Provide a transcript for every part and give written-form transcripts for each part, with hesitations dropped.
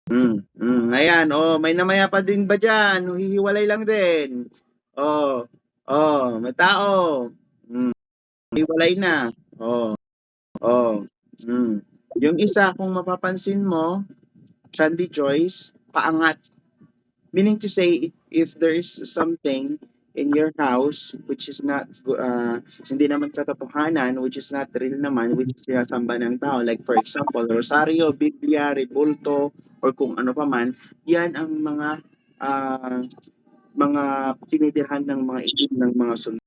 Ayan, may namaya pa din ba dyan? Hihiwalay lang din. May tao. Hiwalay na. Mm. Yung isa, kung mapapansin mo, Chandy Joyce, paangat. Meaning to say, if there is something in your house which is not, hindi naman katotohanan, which is not real naman, which is sinasamba ng tao, like for example, Rosario, Biblia, Rebulto, or kung ano pa man, yan ang mga tinitirhan ng mga itim ng mga sunod.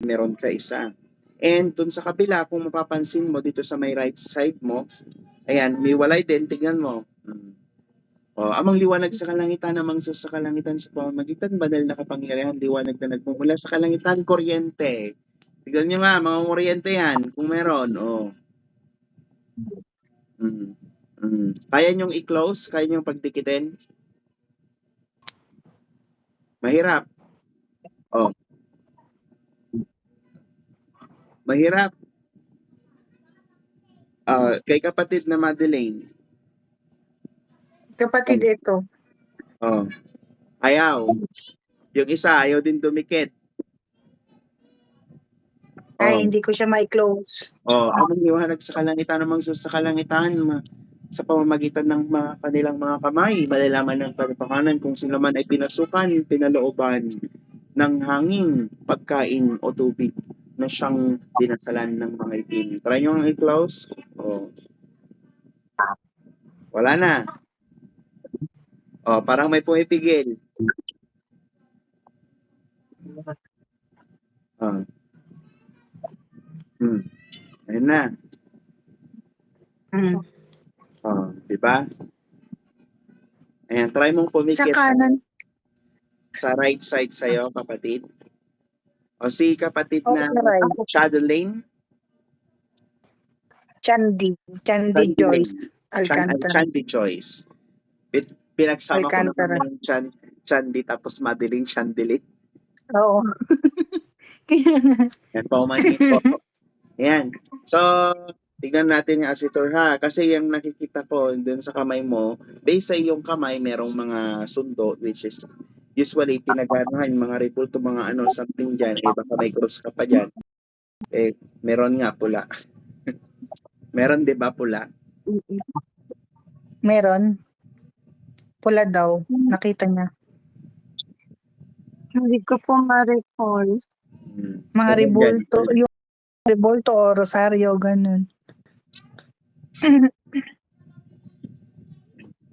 Meron ka isa. And dun sa kabila, kung mapapansin mo dito sa may right side mo, ayan, may walay din, tignan mo. Amang liwanag sa kalangitan, amang Diyos sa kalangitan sa pamamagitan, banal na kapangyarihan, liwanag na nagmumula sa kalangitan, kuryente. Tignan nyo nga, mga kuryente yan, kung meron. Kaya nyong i-close? Kaya nyong pagdikitin? Mahirap. Mahirap. Kay kapatid na Madeleine. Kapatid ito. Ayaw. Yung isa, ayaw din dumikit. Hindi ko siya ma-close. Amang liwanag sa kalangitan, amang Diyos sa kalangitan, sa pamamagitan ng kanilang mga kamay, malalaman ng katotohanan kung sino man ay pinasukan, pinalooban ng hangin, pagkain o tubig na siyang dinasalan ng mga itim. Try nyo ang i-close. Wala na. Parang may pumipigil. Ayun na. Diba? Ayan, try mong pumikit. Sa kanan. Sa right side sa'yo, kapatid. Si kapatid na right. Shadow Lane. Chandy Joyce Alcantara. Chandy Joyce. Pinagsama ko naman yung Chandy tapos Madeline Chandelit. Oo. Yan po, po. Ayan. So, tignan natin yung asitor ha. Kasi yung nakikita ko dun sa kamay mo, based sa iyong kamay, merong mga sundo, which is usually pinaganahan, mga repulto, mga something dyan. Baka may cross ka pa dyan. Meron nga pula. Meron, di ba, pula? Meron. Pula daw. Nakita niya. Hindi ko po ma-recall. Mga rebulto. Yung rebulto o Rosario, ganun.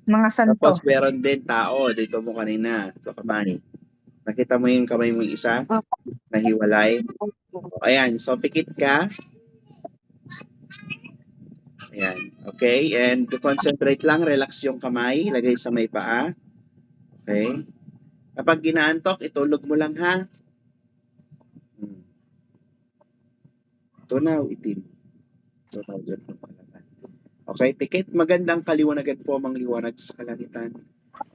Mga santo. Tapos meron din tao dito mo kanina sa kamay. Nakita mo yung kamay mo isa? Nahiwalay? Ayan. So, pikit ka. Ayan. Okay. And to concentrate lang, relax yung kamay. Lagay sa may paa. Okay. Kapag ginaantok, itulog mo lang ha. Tunaw, itim. Tunaw, dyan po pala. Okay, pikit, magandang kaliwanagan po ang liwanag sa kalangitan.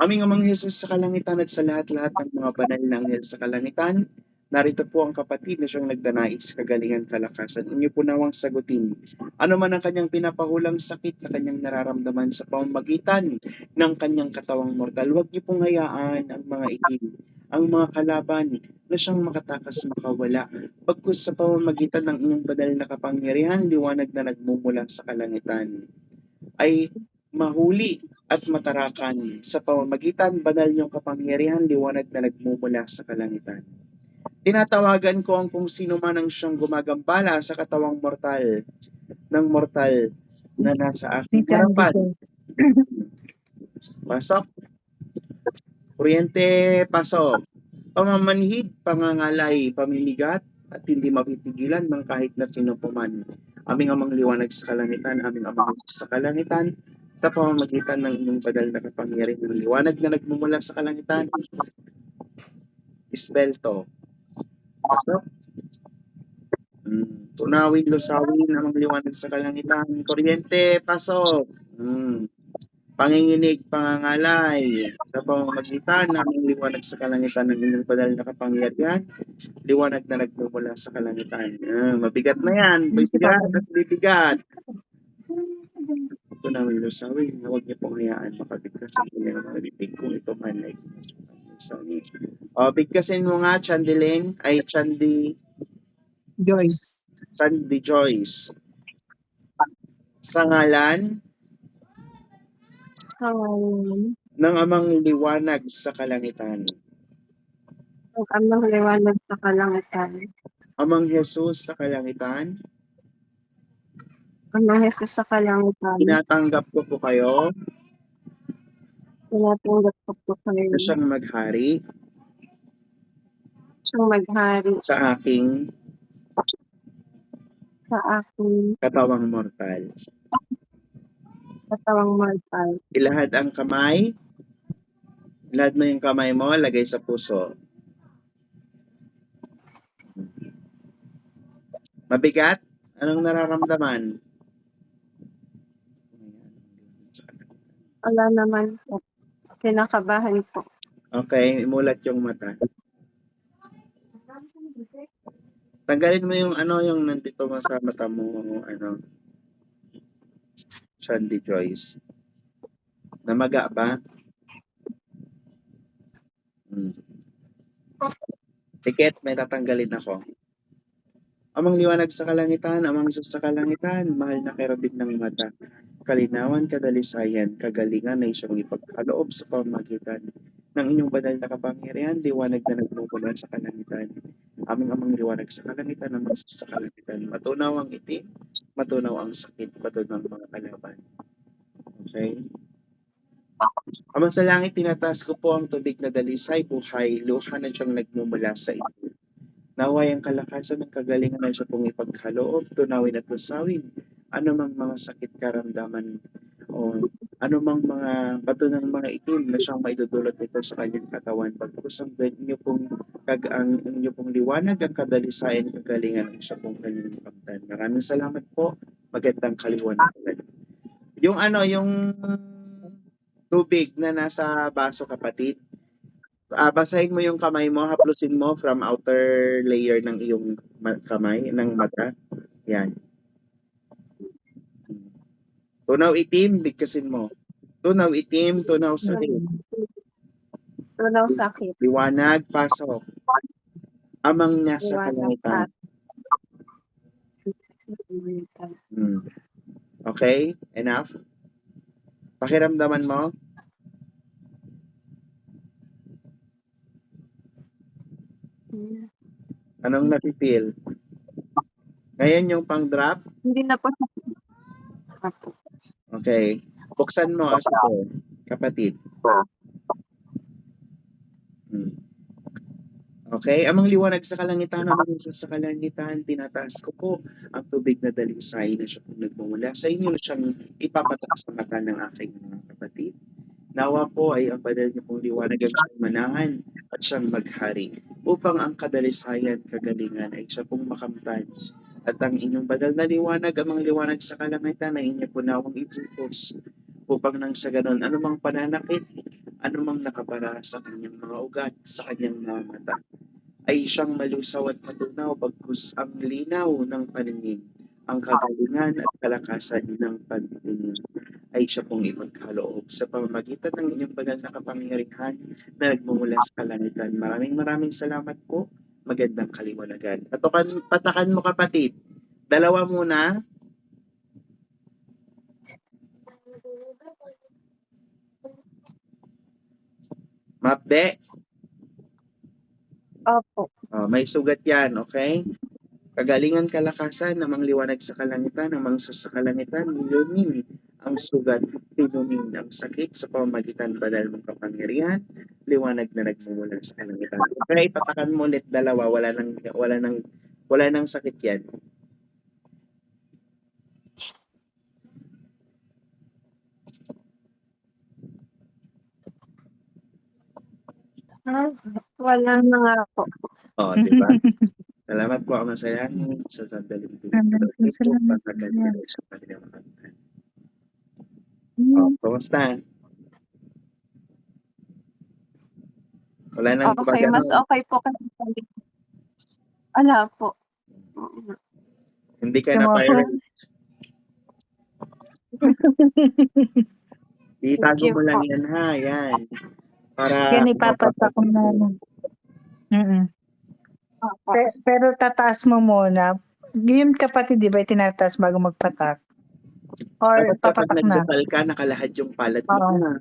Aming amang Jesus sa kalangitan at sa lahat-lahat ng mga banal na anghel sa kalangitan, narito po ang kapatid na siyang nagdanais kagalingan kalakasan. Inyo po nawang sagutin. Ano man ang kanyang pinapahulang sakit na kanyang nararamdaman sa pamamagitan ng kanyang katawang mortal, huwag niyo pong hayaan ang mga itim, ang mga kalaban na siyang makatakas makawala. Pagkus sa pamamagitan ng inyong banal na kapangyarihan, liwanag na nagmumula sa kalangitan, ay mahuli at matarakan sa pamamagitan banal niyong kapangyarihan, liwanag na nagmumula sa kalangitan. Tinatawagan ko ang kung sino man ang siyang gumagambala sa katawang mortal ng mortal na nasa aking harapan. Pasok. Kuryente, pasok. Pamamanhid, pangangalay, pamimigat, at hindi mapipigilan ng kahit na sino pa man. Aming amang liwanag sa kalangitan, aming amang sa kalangitan, sa pamamagitan ng inyong badal na kapangyarihan ng liwanag na nagmumula sa kalangitan. Isbelto. Pasok. Tunawin, lusawin, amang liwanag sa kalangitan. Kuryente, pasok. Panginginig, pangangalay, sa pamamagitan ng liwanag sa kalangitan ng inyong banal na kapangyarihan, liwanag na nagmumula sa kalangitan. Mabigat na yan, bigat at bibigat. tunawin lusawin, na huwag niyo pong hayaan makabigkas ang inyong mga bibig kung ito man ay pinasukan ng sawi. O, bigkasin mo nga, Chandiling, ay Joyce. Sandy Joyce. Sa ngalan Sa ngalan ng amang liwanag sa kalangitan, ng amang liwanag sa kalangitan, amang Jesus sa kalangitan, amang Jesus sa kalangitan, tinatanggap ko po kayo tinatanggap ko po kayo na siyang maghari siyang maghari sa aking sa aking katawang mortal. katawang mortal. Ilahad ang kamay, ilahad mo yung kamay mo, lagay sa puso. Mabigat? Anong nararamdaman? Wala naman po. Kinakabahan po. Okay, imulat yung mata. Tanggalin mo yung yung nandito mo sa mata mo, Sandy Joyce. Namaga ba? Tiket, may tatanggalin ako. Amang liwanag sa kalangitan, amang Jesus sa kalangitan, mahal na kerubin ng mata. Kalinawan, kadalisayan, kagalingan na siyang ipagkaloob sa pamagitan ng inyong banal na kapangyarihan, liwanag na nagmumula sa kalangitan. Amang liwanag sa kalangitan, amang Jesus sa kalangitan. Matunaw ang itim, matunaw ang sakit, matunaw ang mga kalaban. Okay? Amang sa langit, tinataas ko po ang tubig na dalisay, buhay, luha na siyang nagmumula sa inyo. Naway ang kalakasan ng kagalingan na siya pong ipagkaloob, tunawin at lusawin. Ano mang mga sakit karamdaman o ano mang mga bato ng mga itim na siyang maidudulot nito sa kanyang katawan. Pagkusang inyo pong ang inyo pong liwanag, ang kadalisayan, kagalingan ng siya pong kanyang kaptan. Maraming salamat po. Magandang kaliwanagan. Yung yung tubig na nasa baso, kapatid, basahin mo yung kamay mo, haplusin mo from outer layer ng iyong kamay, ng mata. Yan. Tunaw itim, bigkasin mo. Tunaw itim, tunaw sakit. Tunaw sakit. Liwanag, pasok. Amang nasa kalangitan. Okay? Enough? Pakiramdaman mo? Anong napipil? Ngayon yung pang-drop? Hindi na po. Okay. Buksan mo, kapatid. Okay? Amang liwanag sa kalangitan, amang Jesus sa kalangitan, tinataas ko po ang tubig na dalisay na siya pong nagmumula sa inyo, siyang ipapatak sa mata ng aking mga kapatid. Nawa po ay ang banal niyo pong liwanag ang siyang manahan at siyang maghari upang ang kadalisayan, kagalingan ay siya pong makamtan. At ang inyong banal na liwanag, amang liwanag sa kalangitan ay inyo po nawang ibutos upang nang sa ganon, anumang pananakit, anumang nakapara sa kanyang mga ugat, sa kanyang mga mata, ay siyang malusaw at matunaw pagkus ang linaw ng paningin, ang kagalingan at kalakasan ng paningin ay siya pong ipagkaloob sa pamamagitan ng inyong banal na kapangyarihan na nagmumula sa kalangitan. Maraming salamat po. Magandang kaliwanagan. Patakan mo, kapatid. Dalawa muna. Mapde. Opo. May sugat yan, okay? Kagalingan, kalakasan, namang liwanag sa kalangitan, namang sa kalangitan, ilumin ang sugat, ilumin ang sakit sa pamamagitan banal mong kapangyarihan, liwanag na nagmumula sa kalangitan. Okay, patakan mo ulit dalawa, wala nang sakit yan. Wala na nga po. Di ba? Salamat po ako sa langit sa sandaling Salamat. sa kanilang makalitan. Kumusta? Wala nang Okay, mas okay po kasi. Wala po. Hindi ka na pirate. Itago you mo lang po. yan ha, yan. Para Yan ipapatak ko na. Mm. Opo. Pero tataas mo muna. Yung kapatid, di ba, tinataas bago magpatak? Or Dapat kapag papatak na? nagdasal ka, nakalahad yung palad mo Oo. na.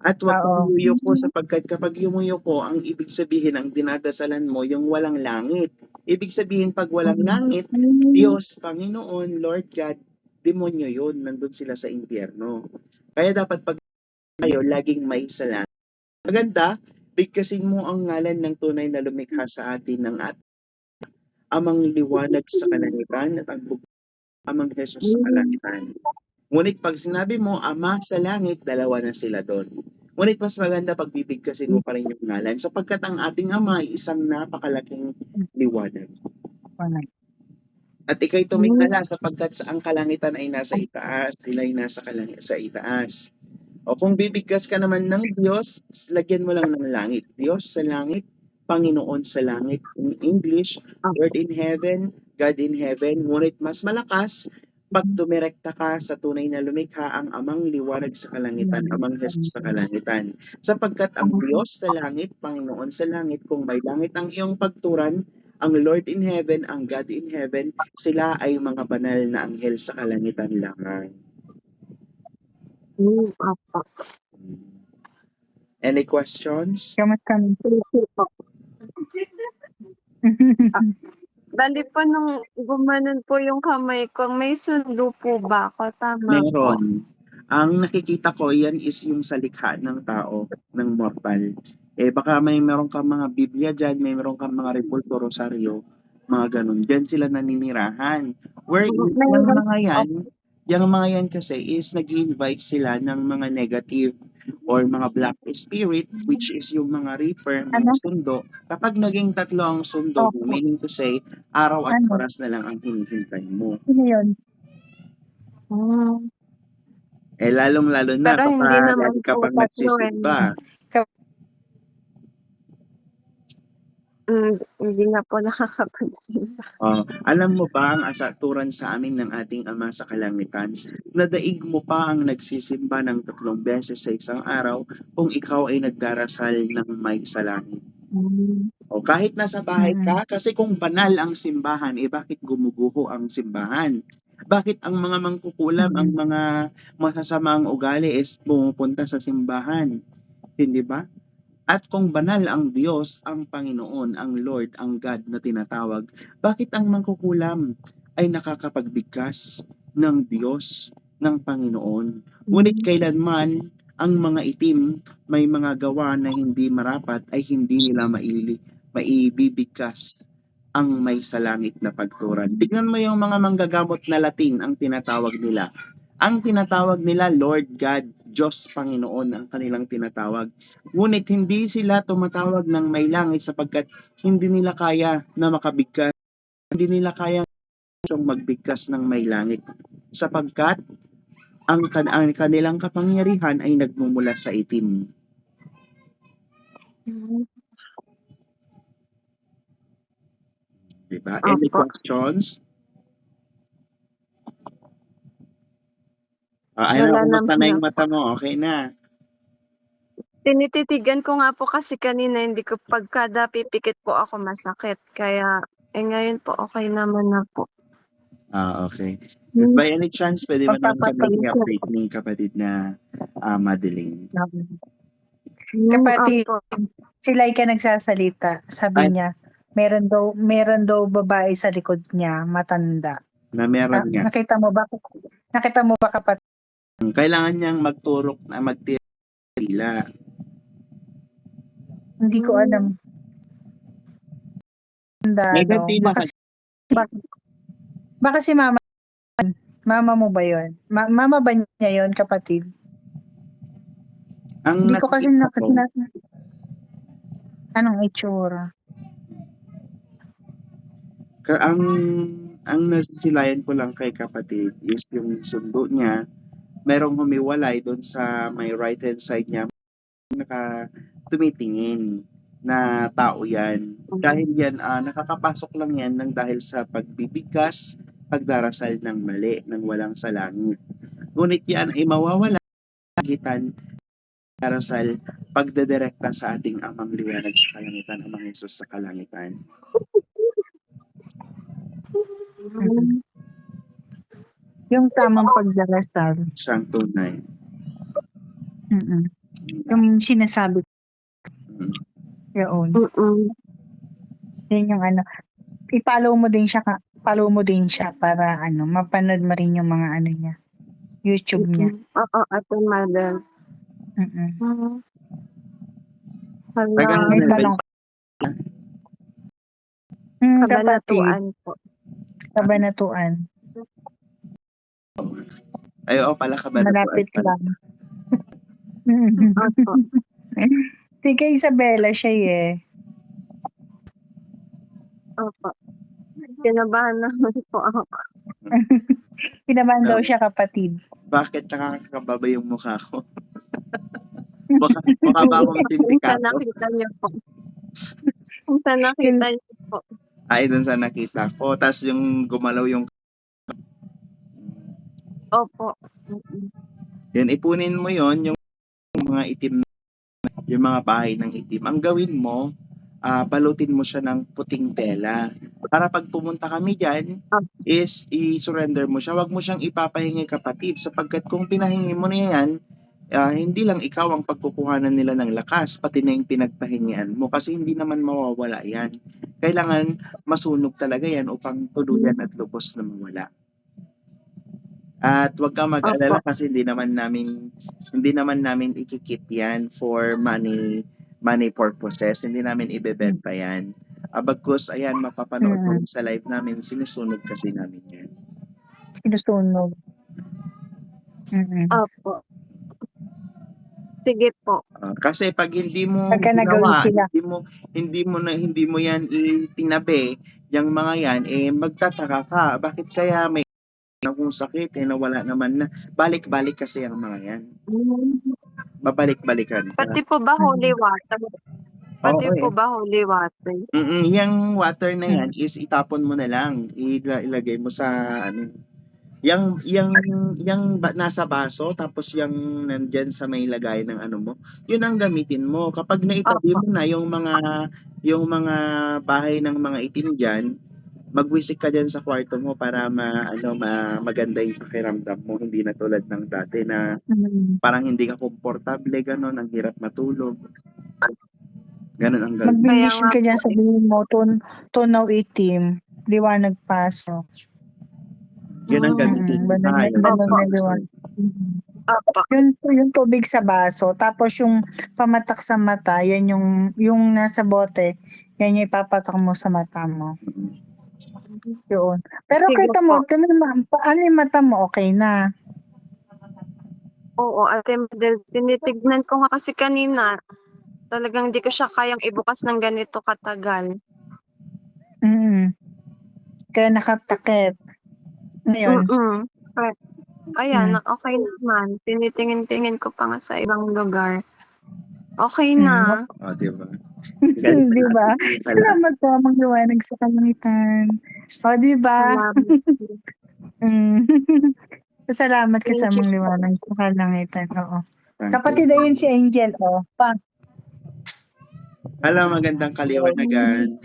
At huwag kang Oo. yuyuko sapagkat kapag yumuyuko, ang ibig sabihin ang dinadasalan mo yung walang langit. Ibig sabihin pag walang langit, Diyos, Panginoon, Lord God, demonyo yun, nandun sila sa impyerno. Kaya dapat pag tayo, laging may salamat. Maganda, bigkasin mo ang ngalan ng tunay na lumikha sa atin ng amang liwanag sa kalangitan at ang amang Jesus sa kalangitan. Ngunit pag sinabi mo, Ama sa langit, dalawa na sila doon. Ngunit mas maganda pag bibigkasin mo pa rin yung ngalan sapagkat ang ating Ama ay isang napakalaking liwanag. At ikay tumingala sapagkat ang kalangitan ay nasa itaas, sila ay nasa sa itaas. O kung bibigkas ka naman ng Diyos, lagyan mo lang ng langit. Diyos sa langit, Panginoon sa langit. In English, Lord in heaven, God in heaven. Ngunit mas malakas pag tumirekta ka sa tunay na lumikha ang amang liwanag sa kalangitan, amang Jesus sa kalangitan. Sapagkat ang Diyos sa langit, Panginoon sa langit, kung may langit ang iyong pagturan, ang Lord in heaven, ang God in heaven, sila ay mga banal na anghel sa kalangitan lamang. Opo. Any questions? Kamusta? Thank you po. Bali po nung gumanon po yung kamay ko, may sundo po ba ako? Tama po. Meron. Ang nakikita ko, yan is yung sa likha ng tao, ng mortal. Baka meron kang mga Biblia dyan, meron kang mga repulto, rosaryo, mga ganun. Dyan sila naninirahan. Where yung mga yan kasi is nag-invite sila ng mga negative or mga black spirit, which is yung mga reaper, mga sundo. Kapag naging tatlo ang sundo, meaning to say, araw at oras na lang ang hinihintay mo. Sino yun? Lalong-lalo na Pero hindi naman po kapag tatlo nagsisimba. Hindi nga po nakakapagsimba. Alam mo ba ang asaturan sa amin ng ating Ama sa Kalangitan? Nadaig mo pa ang nagsisimba ng 3 beses sa isang araw kung ikaw ay nagdarasal ng may sa langit. O kahit nasa bahay ka, kasi kung banal ang simbahan, bakit gumuguho ang simbahan? Bakit ang mga mangkukulam, ang mga masasamang ugali is pumupunta sa simbahan? Hindi ba? At kung banal ang Diyos, ang Panginoon, ang Lord, ang God na tinatawag, bakit ang mangkukulam ay nakakapagbigkas ng Diyos, ng Panginoon? Ngunit kailanman ang mga itim may mga gawa na hindi marapat ay hindi nila maibibigkas ang may sa langit na pagturan. Tignan mo yung mga manggagamot na Latin ang tinatawag nila. Ang tinatawag nila Lord God, Diyos Panginoon ang kanilang tinatawag. Ngunit hindi sila tumatawag ng may langit sapagkat hindi nila kaya na makabigkas, hindi nila kaya magbigkas ng may langit sapagkat ang kanilang kapangyarihan ay nagmumula sa itim. Diba? Any questions? Kumusta na yung mata mo? Okay na? Tinititigan ko nga po kasi kanina, hindi ko pagkada pipikit po ako masakit. Kaya, ngayon po okay naman na po. Okay. If by any chance, pwede mo naman kami i-update ni kapatid na Madeline. Kapatid, sila'y ka nagsasalita. Sabi niya, meron daw babae sa likod niya, matanda. Na meron nga. Nakita mo ba kapatid? Kailangan niyang magturok na magtira. Hindi ko alam. Baka si mama. Mama mo ba yun? Mama ba niya yun, kapatid? Hindi ko kasi anong itsura? Ang nasisilayan ko lang kay kapatid is yung sundo niya, merong humiwalay doon sa may right hand side niya, tumitingin na tao yan. Dahil yan, nakakapasok lang yan ng dahil sa pagbibigkas pagdarasal ng mali, ng walang salangit. Ngunit yan ay mawawala sa kagitan darasal pagdedirekta sa ating amang liwanag sa kalangitan, amang Hesus sa kalangitan. Mm. Yung tamang pagdarasal. Siyang tunay. Mm. Yung sinasabi Mm. yun. Mm-mm. Yun yung ano. I-follow mo din siya para mapanood mo rin yung mga ano niya. YouTube niya. Oo, Ate Madel. Mm. Tagang May level tanong. Kapatid. Kabanatuan po. Kabanatuan. ay oo pala kabanatuan Malapit pala. lang. Opo. Si kay Isabela siya eh. Opo. Kinabahan naman po ako. Kinabahan daw siya kapatid. Bakit nakakababa yung mukha ko? mukha ba akong Kung sindikato? nakita niyo po. Kung nakita niyo po. Ay, dun sa nakita ko. Tapos yung gumalaw yung Opo. yun, ipunin mo yon yung mga itim, yung mga bahay ng itim. Ang gawin mo, balutin mo siya ng puting tela. Para pag pumunta kami dyan, is i-surrender mo siya. Huwag mo siyang ipapahingi kapatid. Sapagkat kung pinahingi mo na yan, hindi lang ikaw ang pagkukuhanan nila ng lakas, pati na yung pinagpahingian mo. Kasi hindi naman mawawala yan. Kailangan masunog talaga yan upang tuluyan at lubos na mawala. At huwag kang mag-alala kasi hindi naman namin i-keep yan for money purposes. Hindi namin ibebenta yan. Bagkus, ayan, mapapanood mo sa live namin, sinusunog kasi namin yan. Sinusunog. Opo. Sige po. Kasi pag hindi mo Pagka nagawin sila. hindi mo yan itinabi, yung mga yan, magtataka ka. Bakit kaya may kung sakit, nawala naman na. Balik-balik kasi ang mga yan. Babalik-balikan ka. Pati po ba holy water? Pati po ba holy water? Yung water na yan is itapon mo na lang. Ilagay mo sa yung nasa baso tapos yung nandyan sa may lagay ng ano mo, yun ang gamitin mo. Kapag naitabi mo na yung mga bahay ng mga itim dyan, magwisik ka dyan sa kwarto mo para maganda yung pakiramdam mo. Hindi na tulad ng dati na parang hindi ka komportable, gano'n, ang hirap matulog. Gano'n ang gawin. Mag-mission ka dyan, sabihin mo, tunaw itim, liwanag paso. Yun ang gamitin. Yung tubig sa baso, tapos yung pamatak sa mata, yan yung nasa bote, yan yung ipapatak mo sa mata mo. Yun. Pero kita mo, ano yung mata mo, okay na? Oo, Ate Madel, tinitignan ko nga kasi kanina, talagang hindi ko siya kayang ibukas ng ganito katagal. Kaya nakatakip. Ngayon? Ayan, okay naman. Tinitingin-tingin ko pa nga sa ibang lugar. Okay na. Diba? Diba? Salamat po, magliwanag sa kalangitan. Diba? Salamat ka sa magliwanag sa kalangitan. Oo. Kapatid ayun si Angel. Alam, magandang kaliwanagan.